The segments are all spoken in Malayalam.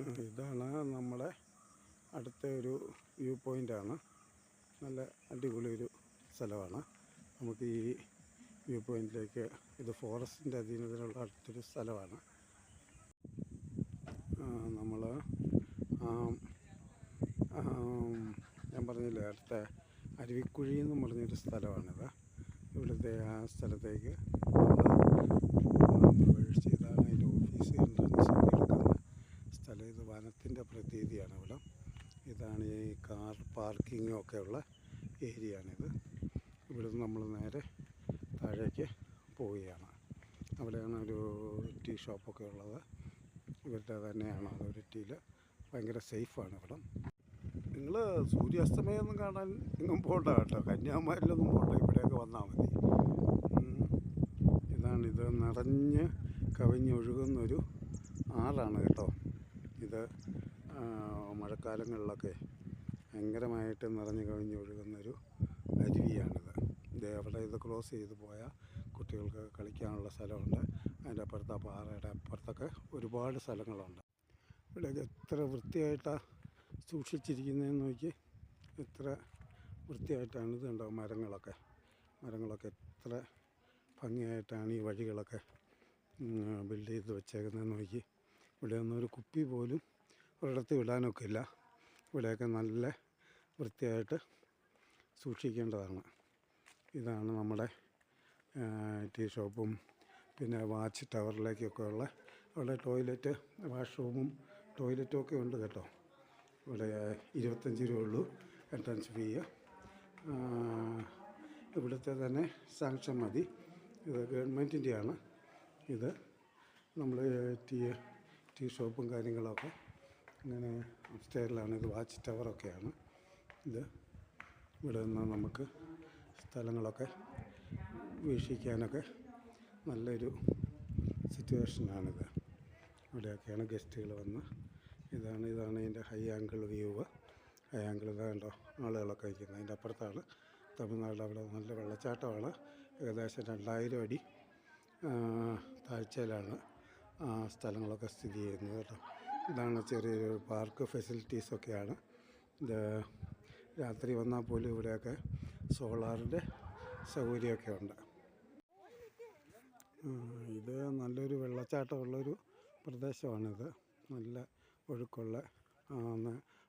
ഇതാണ് നമ്മുടെ അടുത്ത ഒരു വ്യൂ പോയിൻ്റാണ്. നല്ല അടിപൊളി ഒരു സ്ഥലമാണ്. നമുക്ക് ഈ വ്യൂ പോയിൻറ്റിലേക്ക്, ഇത് ഫോറസ്റ്റിൻ്റെ അധീനതയിലുള്ള അടുത്തൊരു സ്ഥലമാണ്. നമ്മൾ ഞാൻ പറഞ്ഞില്ലേ, അടുത്ത അരുവിക്കുഴി എന്ന് പറഞ്ഞൊരു സ്ഥലമാണിത്. ഇവിടുത്തെ ആ സ്ഥലത്തേക്ക് പ്രവേശിച്ച്, ഇതാണ് അതിൻ്റെ ഓഫീസ് എൻട്രൻസ് എടുക്കുന്ന സ്ഥലം. ഇത് വനത്തിൻ്റെ പ്രതീതിയാണ് ഇവിടെ. ഇതാണ് ഈ കാർ പാർക്കിങ്ങും ഒക്കെ ഉള്ള ഏരിയയാണിത്. ഇവിടുന്ന് നമ്മൾ നേരെ താഴേക്ക് പോവുകയാണ്. അവിടെയാണ് ഒരു ടീ ഷോപ്പൊക്കെ ഉള്ളത്. ഇവരുടെ തന്നെയാണ്. അതൊരു ടീയിൽ ഭയങ്കര സേഫാണ് ഇവിടെ. നിങ്ങൾ സൂര്യാസ്തമയമൊന്നും കാണാൻ എങ്ങും പോകണ്ട കേട്ടോ, കന്യാകുമാരിയിലൊന്നും പോകണ്ട, ഇവിടെയൊക്കെ വന്നാൽ മതി. ഇതാണിത്, നിറഞ്ഞ് കവിഞ്ഞൊഴുകുന്നൊരു ആറാണ് കേട്ടോ. ഇത് മഴക്കാലങ്ങളിലൊക്കെ ഭയങ്കരമായിട്ട് നിറഞ്ഞ് കവിഞ്ഞൊഴുകുന്നൊരു അരുവിയാണിത്. ഇത് അവിടെ ഇത് ക്രോസ് ചെയ്ത് പോയാൽ കുട്ടികൾക്ക് കളിക്കാനുള്ള സ്ഥലമുണ്ട്. അതിൻ്റെ അപ്പുറത്ത് ആ പാറയുടെ അപ്പുറത്തൊക്കെ ഒരുപാട് സ്ഥലങ്ങളുണ്ട്. ഇവിടെയൊക്കെ എത്ര വൃത്തിയായിട്ടാണ് സൂക്ഷിച്ചിരിക്കുന്നതെന്ന് നോക്കി. എത്ര വൃത്തിയായിട്ടാണ് ഇത് കണ്ടോ. മരങ്ങളൊക്കെ എത്ര ഭംഗിയായിട്ടാണ് ഈ വഴികളൊക്കെ ബിൽഡ് ചെയ്ത് വെച്ചേക്കുന്നതെന്ന് നോക്കി. ഇവിടെ ഒന്നും ഒരു കുപ്പി പോലും ഒരിടത്ത് വിടാനൊക്കെ ഇല്ല. ഇവിടെയൊക്കെ നല്ല വൃത്തിയായിട്ട് സൂക്ഷിക്കേണ്ടതാണ്. ഇതാണ് നമ്മുടെ ടീ ഷോപ്പും പിന്നെ വാച്ച് ടവറിലേക്കൊക്കെ ഉള്ള അവിടെ ടോയ്ലറ്റ്, വാഷ്റൂമും ടോയ്ലറ്റും ഒക്കെ ഉണ്ട് കേട്ടോ. ഇവിടെ 25 രൂപ ഉള്ളൂ എൻട്രൻസ് ഫീ. ഇവിടുത്തെ തന്നെ സാങ്ഷൻ മതി. ഇത് ഗവൺമെൻറ്റിൻ്റെയാണ്. ഇത് നമ്മൾ ടീ ഷോപ്പും കാര്യങ്ങളൊക്കെ അങ്ങനെ അപ്സ്റ്റെയറിലാണ്. ഇത് വാച്ച് ടവറൊക്കെയാണ്. ഇത് ഇവിടെ നിന്ന് നമുക്ക് സ്ഥലങ്ങളൊക്കെ വീക്ഷിക്കാനൊക്കെ നല്ലൊരു സിറ്റുവേഷനാണിത്. ഇവിടെയൊക്കെയാണ് ഗസ്റ്റുകൾ വന്ന്. ഇതാണ് ഇതിൻ്റെ high angle view. High angle കണ്ടോ, ആളുകളൊക്കെ വയ്ക്കുന്നത്. അതിൻ്റെ അപ്പുറത്താണ് തമിഴ്നാട്. അവിടെ നല്ല വെള്ളച്ചാട്ടമാണ്. ഏകദേശം 2000 അടി താഴ്ചയിലാണ് സ്ഥലങ്ങളൊക്കെ സ്ഥിതി ചെയ്യുന്നത് കേട്ടോ. ഇതാണ് ചെറിയൊരു പാർക്ക് ഫെസിലിറ്റീസൊക്കെയാണ്. ഇത് രാത്രി വന്നാൽ പോലും ഇവിടെയൊക്കെ സോളാറിൻ്റെ സൗകര്യമൊക്കെ ഉണ്ട്. ഇത് നല്ലൊരു വെള്ളച്ചാട്ടമുള്ളൊരു പ്രദേശമാണിത്. നല്ല ഒഴുക്കുള്ള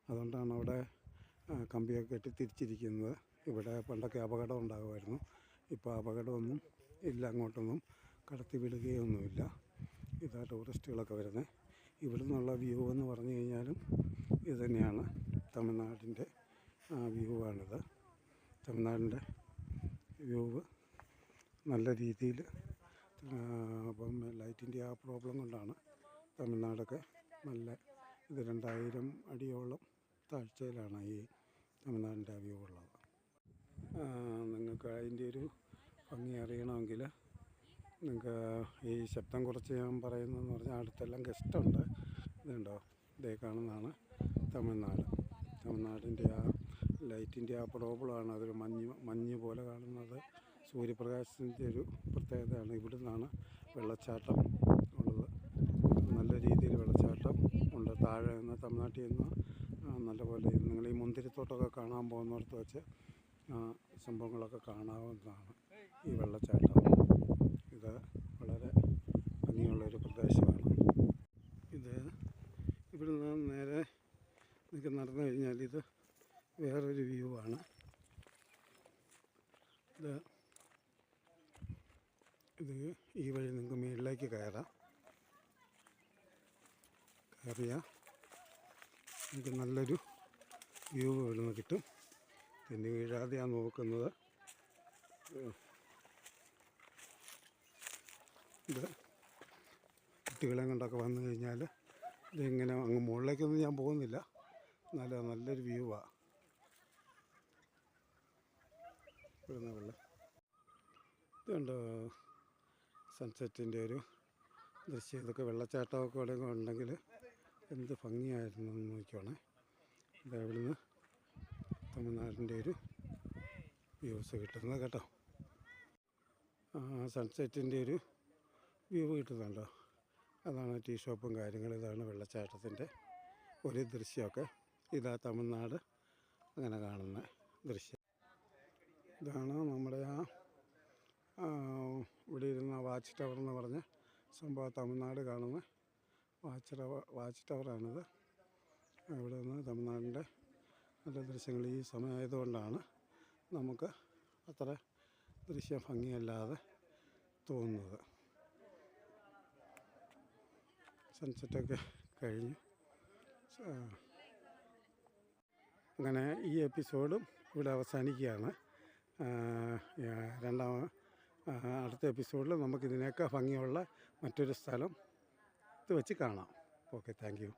അതുകൊണ്ടാണ് അവിടെ കമ്പിയൊക്കെ കെട്ടി തിരിച്ചിരിക്കുന്നത്. ഇവിടെ പണ്ടൊക്കെ അപകടം ഉണ്ടാകുമായിരുന്നു. ഇപ്പോൾ അപകടമൊന്നും ഇല്ല, അങ്ങോട്ടൊന്നും കടത്തി വിടുകയൊന്നുമില്ല. ഇതാ ടൂറിസ്റ്റുകളൊക്കെ വരുന്നത്. ഇവിടെ നിന്നുള്ള വ്യൂ എന്ന് പറഞ്ഞു കഴിഞ്ഞാലും ഇത് തന്നെയാണ്. തമിഴ്നാടിൻ്റെ വ്യൂ ആണിത്. തമിഴ്നാടിൻ്റെ വ്യൂ നല്ല രീതിയിൽ, അപ്പം ലൈറ്റിൻ്റെ ആ പ്രോബ്ലം കൊണ്ടാണ് തമിഴ്നാടൊക്കെ നല്ല ഇത് 2000 അടിയോളം താഴ്ചയിലാണ് ഈ തമിഴ്നാടിൻ്റെ വ്യൂ ഉള്ളത്. നിങ്ങൾക്ക് അതിൻ്റെ ഒരു ഭംഗി അറിയണമെങ്കിൽ നിങ്ങൾക്ക് ഈ ശബ്ദം കുറച്ച് ഞാൻ പറയുന്നതെന്ന് പറഞ്ഞാൽ അടുത്തെല്ലാം ഗസ്റ്റുണ്ട്. ഇതുണ്ടോ, ഇതേ കാണുന്നതാണ് തമിഴ്നാടിൻ്റെ ആ ലൈറ്റിൻ്റെ ആ പ്രോബ്ലമാണ്. അതൊരു മഞ്ഞ് പോലെ കാണുന്നത് സൂര്യപ്രകാശത്തിൻ്റെ ഒരു പ്രത്യേകതയാണ്. ഇവിടെ നിന്നാണ് വെള്ളച്ചാട്ടം ഉള്ളത്. നല്ല രീതിയിൽ വെള്ളച്ചാട്ടം ഉണ്ട്. താഴെ നിന്ന് തമിഴ്നാട്ടിൽ നിന്ന് നല്ലപോലെ നിങ്ങൾ ഈ മുന്തിരിത്തോട്ടമൊക്കെ കാണാൻ പോകുന്നിടത്ത് വെച്ച് സംഭവങ്ങളൊക്കെ കാണാവുന്നതാണ് ഈ വെള്ളച്ചാട്ടം. ഇത് വളരെ ഭംഗിയുള്ളൊരു പ്രദേശമാണ്. ഇത് ഇവിടെ നിന്ന് നേരെ നിങ്ങൾക്ക് നടന്നു കഴിഞ്ഞാൽ ഇത് വേറൊരു വ്യൂ ആണ്. ഇത് ഈ വഴി നിങ്ങൾക്ക് മുകളിലേക്ക് കയറിയാൽ നിങ്ങൾക്ക് നല്ലൊരു വ്യൂ ഇവിടെ നിന്ന് കിട്ടും. പിന്നെ വീഴാതെയാണ് നോക്കുന്നത്. ഇത് കുട്ടികളെ കൊണ്ടൊക്കെ വന്നു കഴിഞ്ഞാൽ ഇതിങ്ങനെ അങ്ങ് മുകളിലേക്കൊന്നും ഞാൻ പോകുന്നില്ല, നല്ലൊരു വ്യൂ ആണ് ഇവിടുന്ന്. ഇതുണ്ടോ സൺസെറ്റിൻ്റെ ഒരു ദൃശ്യം. ഇതൊക്കെ വെള്ളച്ചാട്ടമൊക്കെ ഇവിടെ ഉണ്ടെങ്കിൽ എന്ത് ഭംഗിയായിരുന്നു എന്ന് നോക്കിക്കോണേ. ഇത് ഇവിടുന്ന് തമിഴ്നാടിൻ്റെ ഒരു വ്യൂസ് കിട്ടുന്നത് കേട്ടോ. സൺസെറ്റിൻ്റെ ഒരു വ്യൂ കിട്ടുന്നുണ്ടോ, അതാണ് ടീ ഷോപ്പും കാര്യങ്ങളും. ഇതാണ് വെള്ളച്ചാട്ടത്തിൻ്റെ ഒരു ദൃശ്യമൊക്കെ. ഇതാ തമിഴ്നാട് അങ്ങനെ കാണുന്ന ദൃശ്യം. ഇതാണ് നമ്മുടെ ഇവിടെ ഇരുന്ന വാച്ച് ടവർ എന്ന് പറഞ്ഞ സംഭവം. തമിഴ്നാട് കാണുന്ന വാച്ച് ടവറാണിത്. ഇവിടെ നിന്ന് തമിഴ്നാടിൻ്റെ നല്ല ദൃശ്യങ്ങൾ ഈ സമയമായതുകൊണ്ടാണ് നമുക്ക് അത്ര ദൃശ്യം ഭംഗിയല്ലാതെ തോന്നുന്നത്. സൺസെറ്റൊക്കെ കഴിഞ്ഞു. അങ്ങനെ ഈ എപ്പിസോഡും ഇവിടെ അവസാനിക്കുകയാണ്. അടുത്ത എപ്പിസോഡിൽ നമുക്കിതിനേക്കാൾ ഭംഗിയുള്ള മറ്റൊരു സ്ഥലം ഇത് വെച്ച് കാണാം. Okay, thank you.